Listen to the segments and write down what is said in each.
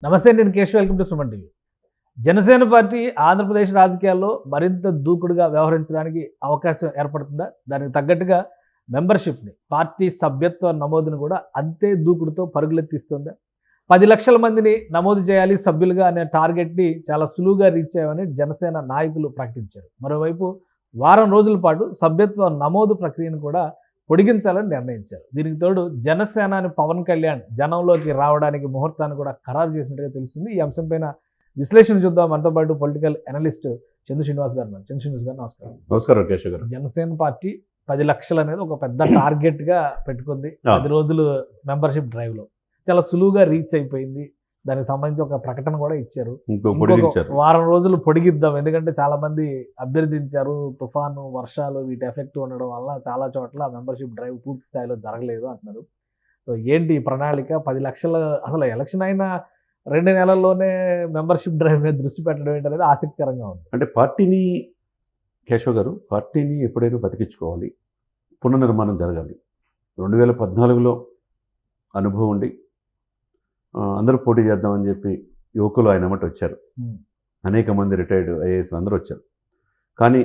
నమస్తే, నేను Keshav. Welcome to Suman TV. Janasena party Andhra Pradesh రాజకీయాల్లో మరింత దూకుడుగా వ్యవహరించడానికి అవకాశం ఏర్పడుతుందా? దానికి తగ్గట్టుగా మెంబర్షిప్ని, పార్టీ సభ్యత్వ నమోదును కూడా అంతే దూకుడుతో పరుగులెత్తిస్తుందా? 10 లక్షల మందిని నమోదు చేయాలి సభ్యులుగా అనే టార్గెట్ని చాలా సులువుగా రీచ్ అయ్యామని జనసేన నాయకులు ప్రకటించారు. మరోవైపు వారం రోజుల పాటు సభ్యత్వ నమోదు ప్రక్రియను కూడా పొడిగించాలని నిర్ణయించారు. దీనికి తోడు జనసేనాని పవన్ కళ్యాణ్ జనంలోకి రావడానికి ముహూర్తాన్ని కూడా ఖరారు చేసినట్టుగా తెలుస్తుంది. ఈ అంశంపైన విశ్లేషణ చూద్దాం. మనతో పాటు పొలిటికల్ అనలిస్ట్ చందు శ్రీనివాస్ గారు. చందు శ్రీనివాస్ గారు, నమస్కారం. నమస్కారం కేశవ్ గారు. జనసేన పార్టీ 10 లక్షలు అనేది ఒక పెద్ద టార్గెట్గా పెట్టుకుంది. 10 రోజులు మెంబర్షిప్ డ్రైవ్లో చాలా సులువుగా రీచ్ అయిపోయింది. దానికి సంబంధించి ఒక ప్రకటన కూడా ఇచ్చారు. వారం రోజులు పొడిగిద్దాం, ఎందుకంటే చాలా మంది అభ్యర్థించారు. తుఫాను, వర్షాలు వీటి ఎఫెక్ట్ ఉండడం వల్ల చాలా చోట్ల మెంబర్షిప్ డ్రైవ్ పూర్తి స్థాయిలో జరగలేదు అంటున్నారు. సో ఏంటి ఈ ప్రణాళిక? 10 లక్షల అసలు ఎలక్షన్ అయినా 2 నెలల్లోనే మెంబర్షిప్ డ్రైవ్ మీద దృష్టి పెట్టడం ఏంటనేది ఆసక్తికరంగా ఉంది. అంటే పార్టీని, కేశవ్ గారు, పార్టీని ఎప్పుడైనా బతికించుకోవాలి, పునర్నిర్మాణం జరగాలి. 2014లో అనుభవం ఉండి అందరూ పోటీ చేద్దామని చెప్పి యువకులు ఆయన ఎమ్మట వచ్చారు. అనేక మంది రిటైర్డ్ ఐఏఎస్ అందరూ వచ్చారు. కానీ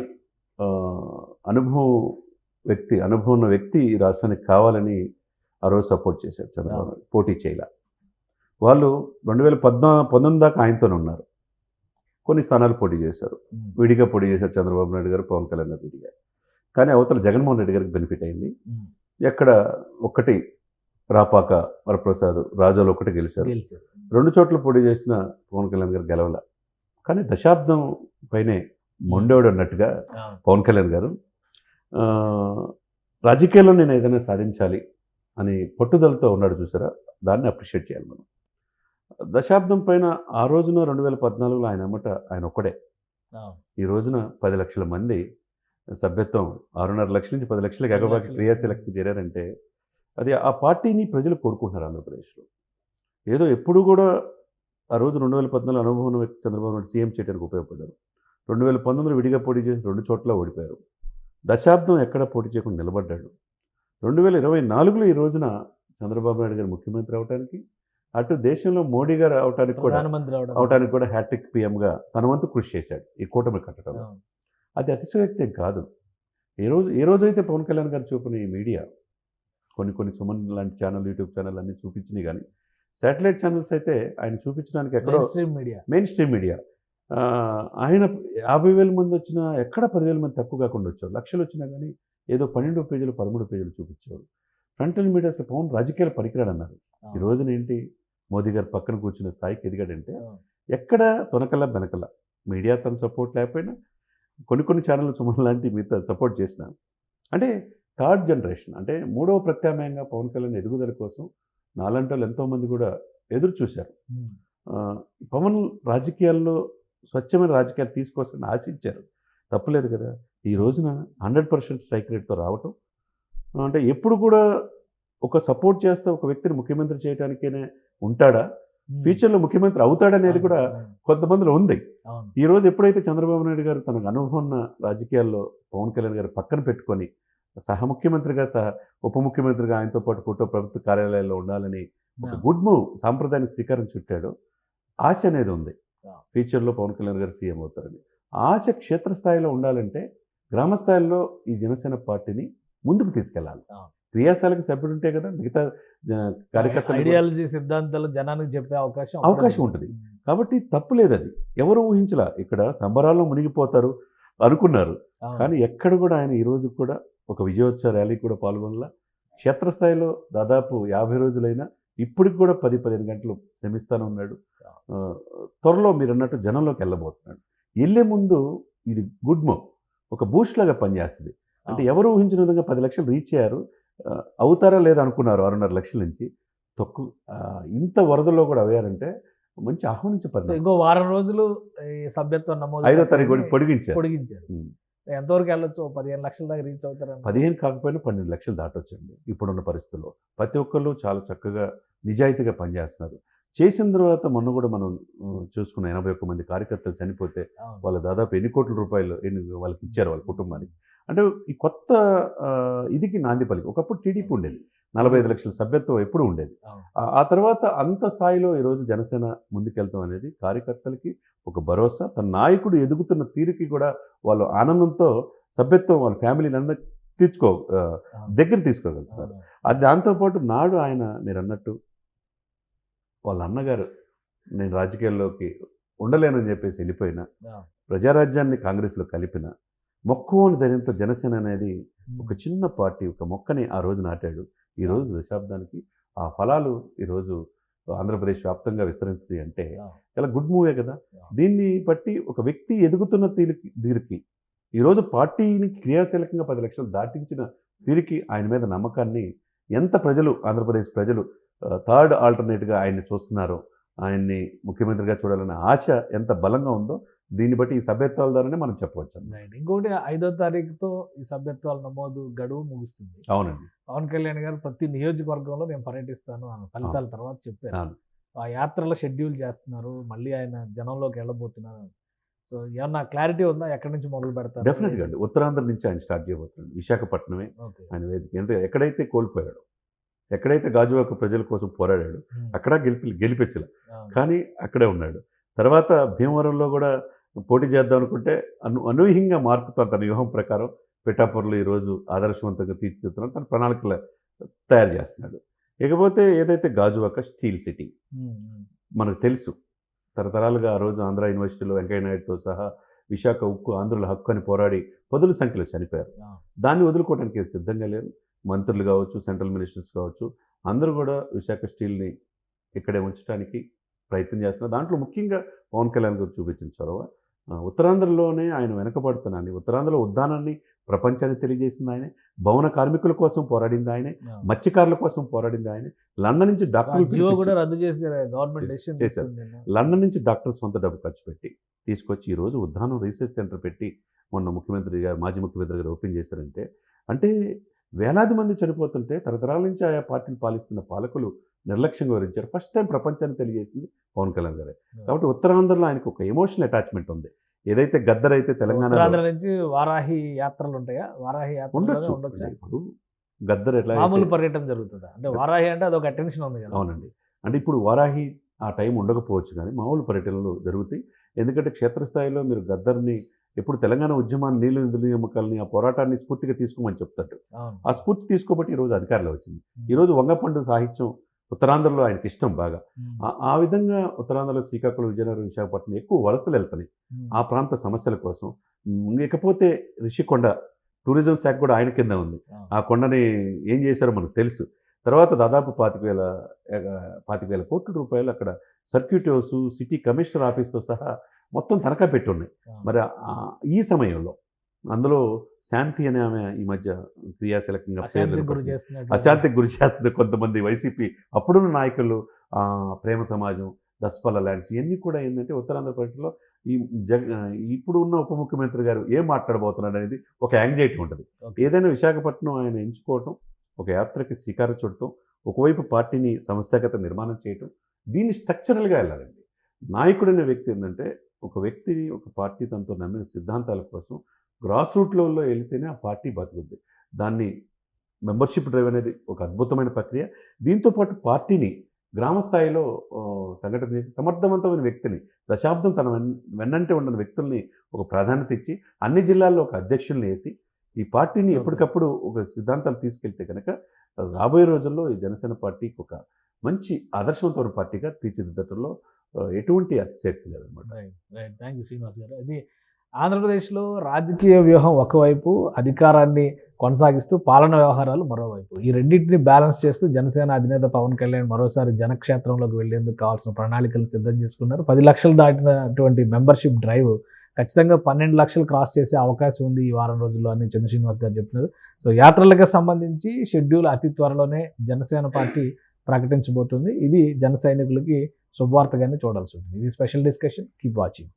అనుభవం ఉన్న వ్యక్తి ఈ రాష్ట్రానికి కావాలని ఆ రోజు సపోర్ట్ చేశారు. చంద్రబాబు పోటీ చేయాల. వాళ్ళు 2019 దాకా ఆయనతోనే ఉన్నారు. కొన్ని స్థానాలు పోటీ చేశారు, విడిగా పోటీ చేశారు. చంద్రబాబు నాయుడు గారు, పవన్ కళ్యాణ్ గారు విడిగా. కానీ అవతల జగన్మోహన్ రెడ్డి గారికి బెనిఫిట్ అయింది. ఎక్కడ ఒక్కటి రాపాక, వరప్రసాద్, రాజోలు ఒకటి గెలిచారు. 2 చోట్ల పోటీ చేసిన పవన్ కళ్యాణ్ గారు గెలవల. కానీ దశాబ్దం పైనే మొండోడు అన్నట్టుగా పవన్ కళ్యాణ్ గారు రాజకీయాల్లో నేను ఏదైనా సాధించాలి అని పట్టుదలతో ఉన్నాడు. చూసారా, దాన్ని అప్రిషియేట్ చేయాలి మనం. దశాబ్దం పైన ఆ రోజున 2014లో ఆయన అమ్మట ఆయన ఒక్కడే. ఈ రోజున 10 లక్షల మంది సభ్యత్వం, 6.5 లక్షల నుంచి 10 లక్షలకి ఎగబాకి క్రియాశీలకి చేరారంటే అది ఆ పార్టీని ప్రజలు కోరుకుంటున్నారు. ఆంధ్రప్రదేశ్లో ఏదో ఎప్పుడు కూడా ఆ రోజు 2014 అనుభవం వ్యక్తి చంద్రబాబు నాయుడు సీఎం చేయడానికి ఉపయోగపడ్డారు. 2019లో విడిగా పోటీ చేసి 2 చోట్ల ఓడిపోయారు. దశాబ్దం ఎక్కడ పోటీ చేయకుండా నిలబడ్డాడు. 2024లో ఈ రోజున చంద్రబాబు నాయుడు గారు ముఖ్యమంత్రి అవడానికి, అటు దేశంలో మోడీ గారు అవడానికి కూడా హ్యాట్రిక్ పీఎంగా తన వంతు కృషి చేశాడు ఈ కూటమి కట్టడంలో. అది అతిశయోక్తి కాదు. ఏ రోజైతే పవన్ కళ్యాణ్ గారు చూపిన ఈ మీడియా, కొన్ని సుమన్ లాంటి ఛానల్, యూట్యూబ్ ఛానల్ అన్నీ చూపించినాయి. కానీ శాటిలైట్ ఛానల్స్ అయితే ఆయన చూపించడానికి ఎక్కడో మెయిన్ స్ట్రీమ్ మీడియా ఆయన 50,000 మంది వచ్చినా ఎక్కడ 10,000 మంది తక్కువ కాకుండా వచ్చారు. లక్షలు వచ్చినా కానీ ఏదో 12 పేజీలు 13 పేజీలు చూపించేవారు. ఫ్రంటల్ మీడియా అసలు పవన్ రాజకీయాలు పనికిరాడు అన్నారు. ఈ రోజున ఏంటి, మోదీ గారు పక్కన కూర్చున్న స్థాయికి ఎదిగాడంటే ఎక్కడ తొనకల్లా బెనకల్లా మీడియా తన సపోర్ట్ లేకపోయినా కొన్ని ఛానల్ సుమన్ లాంటి మిగతా సపోర్ట్ చేసిన, అంటే థర్డ్ జనరేషన్, అంటే 3వ ప్రత్యామ్నాయంగా పవన్ కళ్యాణ్ ఎదుగుదల కోసం నాలాంటి వాళ్ళు ఎంతోమంది కూడా ఎదురు చూశారు. పవన్ రాజకీయాల్లో స్వచ్ఛమైన రాజకీయాలు తీసుకోవాలని ఆశించారు. తప్పలేదు కదా. ఈ రోజున 100% స్ట్రైక్ రేట్తో రావటం, అంటే ఎప్పుడు కూడా ఒక సపోర్ట్ చేస్తే ఒక వ్యక్తిని ముఖ్యమంత్రి చేయడానికేనే ఉంటాడా, ఫ్యూచర్లో ముఖ్యమంత్రి అవుతాడనేది కూడా కొంతమందిలో ఉంది. ఈ రోజు ఎప్పుడైతే చంద్రబాబు నాయుడు గారు తనకు అనుభవం ఉన్న రాజకీయాల్లో పవన్ కళ్యాణ్ గారు పక్కన పెట్టుకొని సహ ముఖ్యమంత్రిగా, ఉప ముఖ్యమంత్రిగా ఆయనతో పాటు ప్రభుత్వ కార్యాలయాల్లో ఉండాలని ఒక గుడ్ మూవ్, సాంప్రదాయానికి శ్రీకారం చుట్టాడు. ఆశ అనేది ఉంది ఫ్యూచర్లో పవన్ కళ్యాణ్ గారు సీఎం అవుతారని. ఆశ క్షేత్రస్థాయిలో ఉండాలంటే గ్రామ స్థాయిలో ఈ జనసేన పార్టీని ముందుకు తీసుకెళ్ళాలి. క్రియాశాలకు సభ్యుడు ఉంటే కదా మిగతా కార్యకర్తలు ఐడియాలజీ, సిద్ధాంతాలు జనానికి చెప్పే అవకాశం ఉంటుంది. కాబట్టి తప్పు లేదు. అది ఎవరు ఊహించలా. ఇక్కడ సంబరాల్లో మునిగిపోతారు అనుకున్నారు. కానీ ఎక్కడ కూడా ఆయన ఈ రోజు కూడా ఒక విజయోత్సవ ర్యాలీ కూడా పాల్గొనలా. క్షేత్రస్థాయిలో దాదాపు 50 రోజులైనా ఇప్పటికి కూడా 10-15 గంటలు శ్రమిస్తానే ఉన్నాడు. త్వరలో మీరు అన్నట్టు జనంలోకి వెళ్ళబోతున్నాడు. వెళ్ళే ముందు ఇది గుడ్ మూవ్, ఒక బూస్ట్ లాగా పనిచేస్తుంది. అంటే ఎవరు ఊహించిన విధంగా 10 లక్షలు రీచ్ అయ్యారు. అవుతారా లేదా అనుకున్నారు 6.5 లక్షల నుంచి. ఇంత వరదల్లో కూడా అయ్యారంటే మంచి ఆహ్వానించబడ్డారు. ఇంకో వారం రోజులు ఈ సభ్యత్వం నమోదు 5వ తారీఖు పొడిగించారు. ఎంతవరకు వెళ్ళొచ్చు? 15 లక్షల దాకా రీచ్ అవుతారు. 15 కాకపోయినా 12 లక్షలు దాటొచ్చండి ఇప్పుడున్న పరిస్థితుల్లో. ప్రతి ఒక్కళ్ళు చాలా చక్కగా నిజాయితీగా పనిచేస్తున్నారు. చేసిన తర్వాత మొన్న కూడా మనం చూసుకున్న 81 మంది కార్యకర్తలు చనిపోతే వాళ్ళు దాదాపు ఎన్ని కోట్ల రూపాయలు వాళ్ళకి ఇచ్చారు వాళ్ళ కుటుంబానికి. అంటే ఈ కొత్త ఇదికి నాంది పలికి. ఒకప్పుడు టీడీపీ ఉండేది, 45 లక్షల సభ్యత్వం ఎప్పుడు ఉండేది. అవును. ఆ తర్వాత అంత స్థాయిలో ఈరోజు జనసేన ముందుకెళ్తాం అనేది కార్యకర్తలకి ఒక భరోసా. తన నాయకుడు ఎదుగుతున్న తీరుకి కూడా వాళ్ళు ఆనందంతో సభ్యత్వం వాళ్ళ ఫ్యామిలీని అందరూ దగ్గర తీసుకోగలుగుతారు. అవును. అది దాంతోపాటు నాడు ఆయన మీరన్నట్టు వాళ్ళ అన్నగారు నేను రాజకీయాల్లోకి ఉండలేనని చెప్పేసి వెళ్ళిపోయిన, అవును. ప్రజారాజ్యాన్ని కాంగ్రెస్లో కలిపిన, మొక్కువని ధైర్యంతో జనసేన అనేది ఒక చిన్న పార్టీ, ఒక మొక్కని ఆ రోజు నాటాడు. ఈరోజు దశాబ్దానికి ఆ ఫలాలు ఈరోజు ఆంధ్రప్రదేశ్ వ్యాప్తంగా విస్తరించింది అంటే చాలా గుడ్ మూవే కదా. దీన్ని బట్టి ఒక వ్యక్తి ఎదుగుతున్న తీరుకి ఈరోజు పార్టీని క్రియాశీలకంగా 10 లక్షలు దాటించిన తీరుకి ఆయన మీద నమ్మకాన్ని ఎంత ప్రజలు, ఆంధ్రప్రదేశ్ ప్రజలు థర్డ్ ఆల్టర్నేట్గా ఆయన్ని చూస్తున్నారో, ఆయన్ని ముఖ్యమంత్రిగా చూడాలనే ఆశ ఎంత బలంగా ఉందో దీన్ని బట్టి ఈ సభ్యత్వాల ద్వారానే మనం చెప్పవచ్చు. ఇంకోటి 5వ తారీఖుతో ఈ సభ్యత్వాల నమోదు గడువు ముగుస్తుంది. అవునండి. పవన్ కళ్యాణ్ గారు ప్రతి నియోజకవర్గంలో నేను పర్యటిస్తాను అన్న ఫలితాల తర్వాత చెప్పారు. అవును. ఆ యాత్రలో షెడ్యూల్ చేస్తున్నారు, మళ్ళీ ఆయన జనంలోకి వెళ్ళబోతున్నారు. సో ఏమన్నా క్లారిటీ ఉందా, ఎక్కడి నుంచి మొదలు పెడతారు? డెఫినెట్గా అండి. ఉత్తరాంధ్ర నుంచి ఆయన స్టార్ట్ చేయబోతున్నాడు. విశాఖపట్నమే ఓకే. ఆయన వేదిక. ఎక్కడైతే కోల్పోయాడో, ఎక్కడైతే గాజువాక ప్రజల కోసం పోరాడాడు అక్కడ గెలిపించలే, కానీ అక్కడే ఉన్నాడు. తర్వాత భీమవరంలో కూడా పోటీ చేద్దాం అనుకుంటే అనూహ్యంగా మార్పుతో తన వ్యూహం ప్రకారం పిఠాపురంలో ఈరోజు ఆదర్శవంతంగా తీర్చిదిద్దుతున్నాడు, తన ప్రణాళికలు తయారు చేస్తున్నాడు. ఇకపోతే ఏదైతే గాజువాక స్టీల్ సిటీ మనకు తెలుసు, తరతరాలుగా ఆ రోజు ఆంధ్ర యూనివర్సిటీలో వెంకయ్య నాయుడుతో సహా విశాఖ ఉక్కు ఆంధ్రుల హక్కు అని పోరాడి పదుల సంఖ్యలో చనిపోయారు. దాన్ని వదులుకోవడానికి సిద్ధంగా లేరు. మంత్రులు కావచ్చు, సెంట్రల్ మినిస్టర్స్ కావచ్చు, అందరూ కూడా విశాఖ స్టీల్ని ఇక్కడే ఉంచడానికి ప్రయత్నం చేస్తున్నారు. దాంట్లో ముఖ్యంగా పవన్ కళ్యాణ్ గారు చూపించిన చొరవ ఉత్తరాంధ్రలోనే ఆయన వెనకబడుతున్నాన్ని, ఉత్తరాంధ్రలో ఉద్దానాన్ని ప్రపంచానికి తెలియజేసింది ఆయనే, భవన కార్మికుల కోసం పోరాడింది ఆయనే, మత్స్యకారుల కోసం పోరాడింది ఆయనే, లండన్ నుంచి లండన్ నుంచి డాక్టర్ సొంత డబ్బు ఖర్చు పెట్టి తీసుకొచ్చి ఈరోజు ఉద్దానం రీసెర్చ్ సెంటర్ పెట్టి మొన్న ముఖ్యమంత్రి గారు, మాజీ ముఖ్యమంత్రి గారు ఓపెన్ చేశారంటే, అంటే వేలాది మంది చనిపోతుంటే తరతరాల నుంచి ఆయా పార్టీని పాలిస్తున్న పాలకులు నిర్లక్ష్యంగా వివరించారు. ఫస్ట్ టైం ప్రపంచాన్ని తెలియజేసింది పవన్ కళ్యాణ్ గారే. కాబట్టి ఉత్తరాంధ్రలో ఆయనకు ఒక ఎమోషనల్ అటాచ్మెంట్ ఉంది. ఏదైతే గద్దర్ అయితే తెలంగాణ నుంచి వారాహి యాత్రలు ఉంటాయా? వారాహి యాత్ర ఉండొచ్చు. ఇప్పుడు గద్దర్ ఎట్లా మామూలు పర్యటన జరుగుతుందా? అంటే వారాహి అంటే అదొక అటెన్షన్ ఉంది కదా. అవునండి. అంటే ఇప్పుడు వారాహి ఆ టైం ఉండకపోవచ్చు, కానీ మామూలు పర్యటనలు జరుగుతాయి. ఎందుకంటే క్షేత్రస్థాయిలో మీరు గద్దర్ని ఎప్పుడు తెలంగాణ ఉద్యమాన్ని, నీళ్లు నిధుల నియామకాలని, ఆ పోరాటాన్ని స్ఫూర్తిగా తీసుకోమని చెప్తాడు. ఆ స్ఫూర్తి తీసుకోబట్టి ఈరోజు అధికారంలో వచ్చింది. ఈరోజు వంగపండు సాహిత్యం ఉత్తరాంధ్రలో ఆయనకి ఇష్టం బాగా. ఆ విధంగా ఉత్తరాంధ్రలో శ్రీకాకుళం, విజయనగరం, విశాఖపట్నం ఎక్కువ వలసలు వెళ్తాయి ఆ ప్రాంత సమస్యల కోసం. ఇకపోతే రిషికొండ టూరిజం శాఖ కూడా ఆయన కింద ఉంది. ఆ కొండని ఏం చేశారో మనకు తెలుసు. తర్వాత దాదాపు 25,000 కోట్ల రూపాయలు అక్కడ సర్క్యూట్ హౌస్, సిటీ కమిషనర్ ఆఫీస్తో సహా మొత్తం తనఖా పెట్టి ఉన్నాయి. మరి ఈ సమయంలో అందులో శాంతి అనే ఆమె ఈ మధ్య క్రియాశీలకంగా అశాంతికి గురి చేస్తున్న కొంతమంది వైసీపీ అప్పుడున్న నాయకులు, ప్రేమ సమాజం, దస్పల్ల ల్యాండ్స్, ఇవన్నీ కూడా ఏంటంటే ఉత్తరాంధ్ర పర్యటనలో ఈ ఇప్పుడు ఉన్న ఉప ముఖ్యమంత్రి గారు ఏం మాట్లాడబోతున్నాడు అనేది ఒక యాంగ్జైటీ ఉంటుంది. ఏదైనా విశాఖపట్నం ఆయన ఎంచుకోవటం, ఒక యాత్రకి శ్రీకారం చుట్టడం, ఒకవైపు పార్టీని సంస్థాగత నిర్మాణం చేయటం, దీన్ని స్ట్రక్చరల్గా వెళ్ళాలండి. నాయకుడు అనే వ్యక్తి ఏంటంటే ఒక వ్యక్తి, ఒక పార్టీ తనతో నమ్మిన సిద్ధాంతాల కోసం గ్రాస్ రూట్ లెవెల్లో వెళితేనే ఆ పార్టీ బతుకుద్ది. దాన్ని మెంబర్షిప్ డ్రైవ్ అనేది ఒక అద్భుతమైన ప్రక్రియ. దీంతోపాటు పార్టీని గ్రామ స్థాయిలో సంఘటన చేసి సమర్థవంతమైన వ్యక్తిని, దశాబ్దం తన వెన్నంటే ఉన్న వ్యక్తుల్ని ఒక ప్రాధాన్యత ఇచ్చి అన్ని జిల్లాల్లో ఒక అధ్యక్షుల్ని వేసి ఈ పార్టీని ఎప్పటికప్పుడు ఒక సిద్ధాంతాలు తీసుకెళ్తే కనుక రాబోయే రోజుల్లో ఈ జనసేన పార్టీకి ఒక మంచి ఆదర్శవంతమైన పార్టీగా తీర్చిదిద్దటంలో ఎటువంటి అతిశక్తి లేదనమాట. థ్యాంక్ యూ శ్రీనివాస్ గారు. ఇది ఆంధ్రప్రదేశ్లో రాజకీయ వ్యూహం ఒకవైపు, అధికారాన్ని కొనసాగిస్తూ పాలన వ్యవహారాలు మరోవైపు, ఈ రెండింటిని బ్యాలెన్స్ చేస్తూ జనసేన అధినేత పవన్ కళ్యాణ్ మరోసారి జనక్షేత్రంలోకి వెళ్లేందుకు కావాల్సిన ప్రణాళికలు సిద్ధం చేసుకున్నారు. 10 లక్షలు దాటినటువంటి మెంబర్షిప్ డ్రైవ్ ఖచ్చితంగా 12 లక్షలు క్రాస్ చేసే అవకాశం ఉంది ఈ వారం రోజుల్లో అని చంద్ర శ్రీనివాస్ గారు చెప్తున్నారు. సో యాత్రలకు సంబంధించి షెడ్యూల్ అతి త్వరలోనే జనసేన పార్టీ ప్రకటించబోతుంది. ఇది జన సైనికులకి శుభవార్తగానే చూడాల్సి ఉంటుంది. ఇది స్పెషల్ డిస్కషన్. Keep watching.